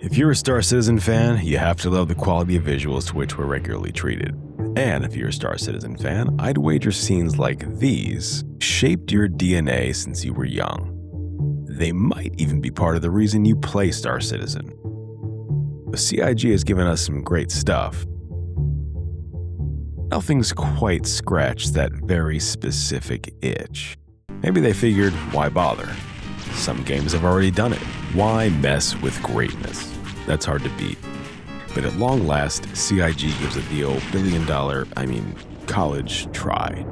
If you're a Star Citizen fan, you have to love the quality of visuals to which we're regularly treated. And if you're a Star Citizen fan, I'd wager scenes like these shaped your DNA since you were young. They might even be part of the reason you play Star Citizen. The CIG has given us some great stuff. Nothing's quite scratched that very specific itch. Maybe they figured, why bother? Some games have already done it. Why mess with greatness? That's hard to beat. But at long last, CIG gives it the old billion-dollar, college try.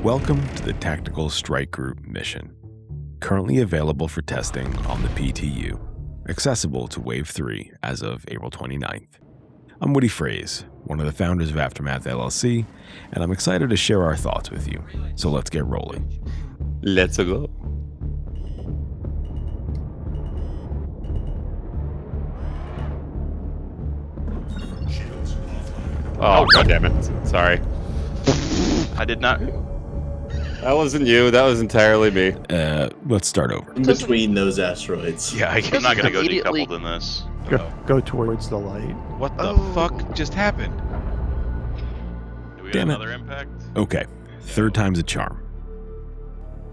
Welcome to the Tactical Strike Group mission, currently available for testing on the PTU, accessible to Wave 3 as of April 29th. I'm Woody Fraze, one of the founders of Aftermath LLC, and I'm excited to share our thoughts with you, so let's get rolling. Let's go. Oh, God damn it. Sorry. I did not. That wasn't you. That was entirely me. Let's start over. In between those asteroids. Yeah, I'm not gonna go decoupled in this. Go towards the light. What the fuck just happened? Do we get another impact? Okay, third time's a charm.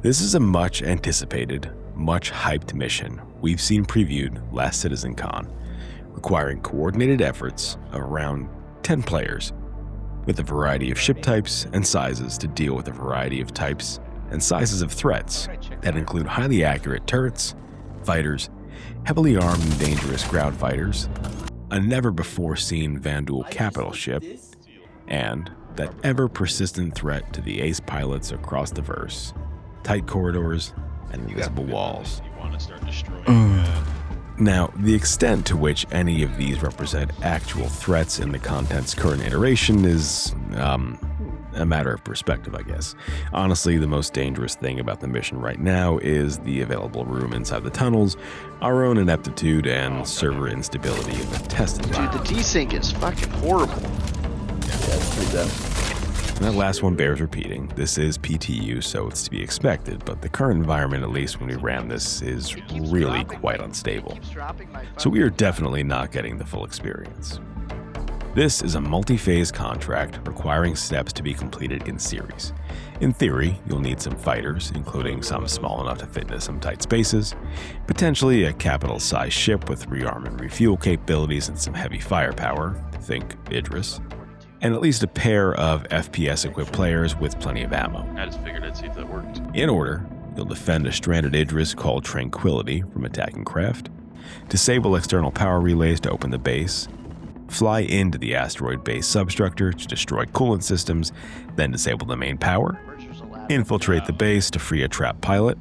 This is a much anticipated, much hyped mission we've seen previewed last CitizenCon, requiring coordinated efforts of around 10 players, with a variety of ship types and sizes to deal with a variety of types and sizes of threats that include highly accurate turrets, fighters, heavily armed and dangerous ground fighters, a never-before-seen Vanduul capital ship, and that ever-persistent threat to the ace pilots across the verse, tight corridors, and invisible walls. You want to start destroying Now, the extent to which any of these represent actual threats in the content's current iteration is, a matter of perspective, I guess. Honestly, the most dangerous thing about the mission right now is the available room inside the tunnels, our own ineptitude, and server instability in the test environment. Dude, the desync is fucking horrible. Yeah, it's pretty bad. And that last one bears repeating. This is PTU, so it's to be expected, but the current environment, at least when we ran this, is really quite unstable. So we are definitely not getting the full experience. This is a multi-phase contract requiring steps to be completed in series. In theory, you'll need some fighters, including some small enough to fit into some tight spaces, potentially a capital-sized ship with rearm and refuel capabilities and some heavy firepower, think Idris, and at least a pair of FPS-equipped players with plenty of ammo. I just figured I'd see if that worked. In order, you'll defend a stranded Idris called Tranquility from attacking craft, disable external power relays to open the base, fly into the asteroid base substructure to destroy coolant systems, then disable the main power, infiltrate the base to free a trapped pilot,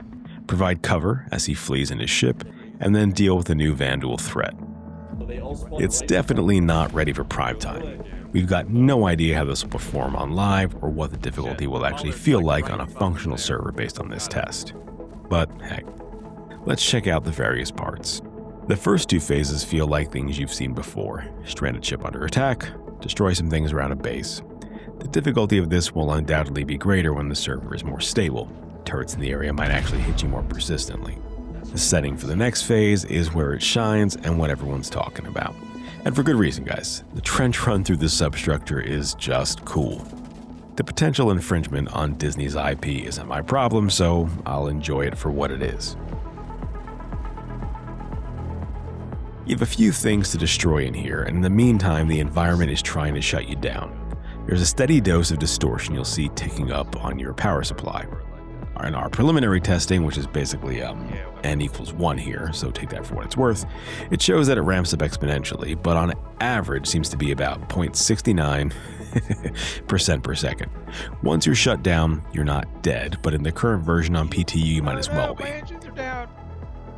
provide cover as he flees in his ship, and then deal with the new Vanduul threat. It's definitely not ready for prime time. We've got no idea how this will perform on live or what the difficulty will actually feel like on a functional server based on this test. But heck, let's check out the various parts. The first two phases feel like things you've seen before. Stranded ship under attack, destroy some things around a base. The difficulty of this will undoubtedly be greater when the server is more stable. Turrets in the area might actually hit you more persistently. The setting for the next phase is where it shines and what everyone's talking about. And for good reason, guys. The trench run through this substructure is just cool. The potential infringement on Disney's IP isn't my problem, so I'll enjoy it for what it is. You have a few things to destroy in here, and in the meantime, the environment is trying to shut you down. There's a steady dose of distortion you'll see ticking up on your power supply. In our preliminary testing, which is basically n equals 1 here, so take that for what it's worth, it shows that it ramps up exponentially, but on average seems to be about 0.69% per second. Once you're shut down, you're not dead, but in the current version on PTU, you might as well be.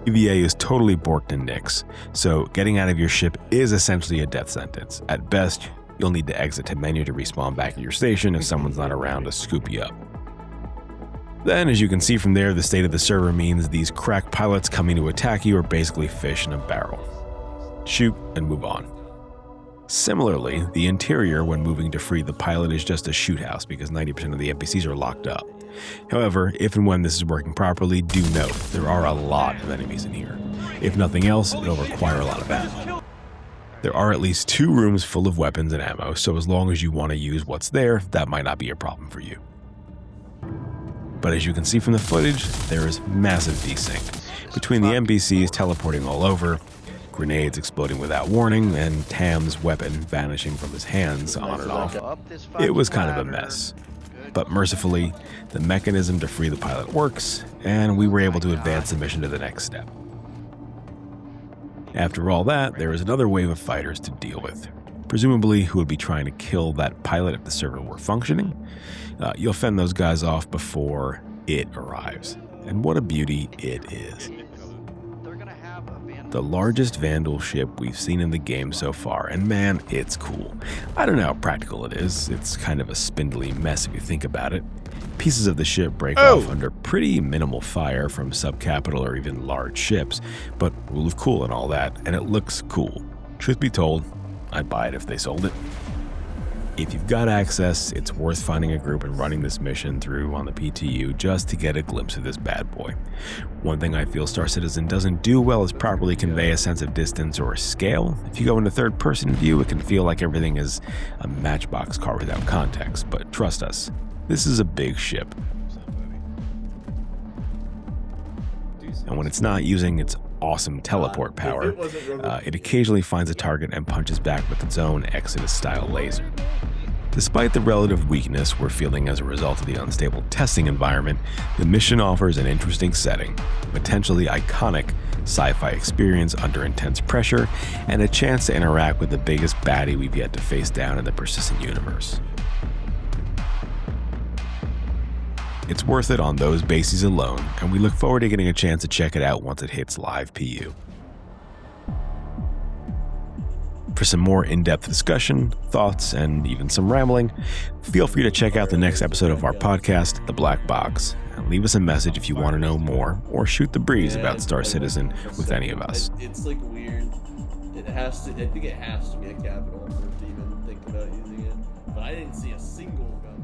EVA is totally borked and nix, so getting out of your ship is essentially a death sentence. At best, you'll need to exit to menu to respawn back at your station if someone's not around to scoop you up. Then, as you can see from there, the state of the server means these crack pilots coming to attack you are basically fish in a barrel. Shoot and move on. Similarly, the interior when moving to free the pilot is just a shoot house because 90% of the NPCs are locked up. However, if and when this is working properly, do note there are a lot of enemies in here. If nothing else, it'll require a lot of ammo. There are at least 2 rooms full of weapons and ammo, so as long as you want to use what's there, that might not be a problem for you. But as you can see from the footage, there is massive desync between the NPCs teleporting all over, grenades exploding without warning, and Tam's weapon vanishing from his hands on and off. It was kind of a mess. But mercifully, the mechanism to free the pilot works, and we were able to advance the mission to the next step. After all that, there is another wave of fighters to deal with, presumably who would be trying to kill that pilot if the server were functioning. You'll fend those guys off before it arrives. And what a beauty it is. The largest Vanduul ship we've seen in the game so far, and man, it's cool. I don't know how practical it is. It's kind of a spindly mess if you think about it. Pieces of the ship break off under pretty minimal fire from subcapital or even large ships, but rule of cool and all that, and it looks cool. Truth be told, I'd buy it if they sold it. If you've got access, it's worth finding a group and running this mission through on the PTU just to get a glimpse of this bad boy. One thing I feel Star Citizen doesn't do well is properly convey a sense of distance or scale. If you go into third-person view, it can feel like everything is a Matchbox car without context, but trust us, this is a big ship. And when it's not using its awesome teleport power, it occasionally finds a target and punches back with its own Exodus-style laser. Despite the relative weakness we're feeling as a result of the unstable testing environment, the mission offers an interesting setting, a potentially iconic sci-fi experience under intense pressure, and a chance to interact with the biggest baddie we've yet to face down in the persistent universe. It's worth it on those bases alone, and we look forward to getting a chance to check it out once it hits live PU. For some more in-depth discussion, thoughts, and even some rambling, feel free to check out the next episode of our podcast, The Black Box, and leave us a message if you want to know more, or shoot the breeze about Star Citizen with any of us. It's like weird. I think it has to be a capital for to even think about using it. But I didn't see a single gun.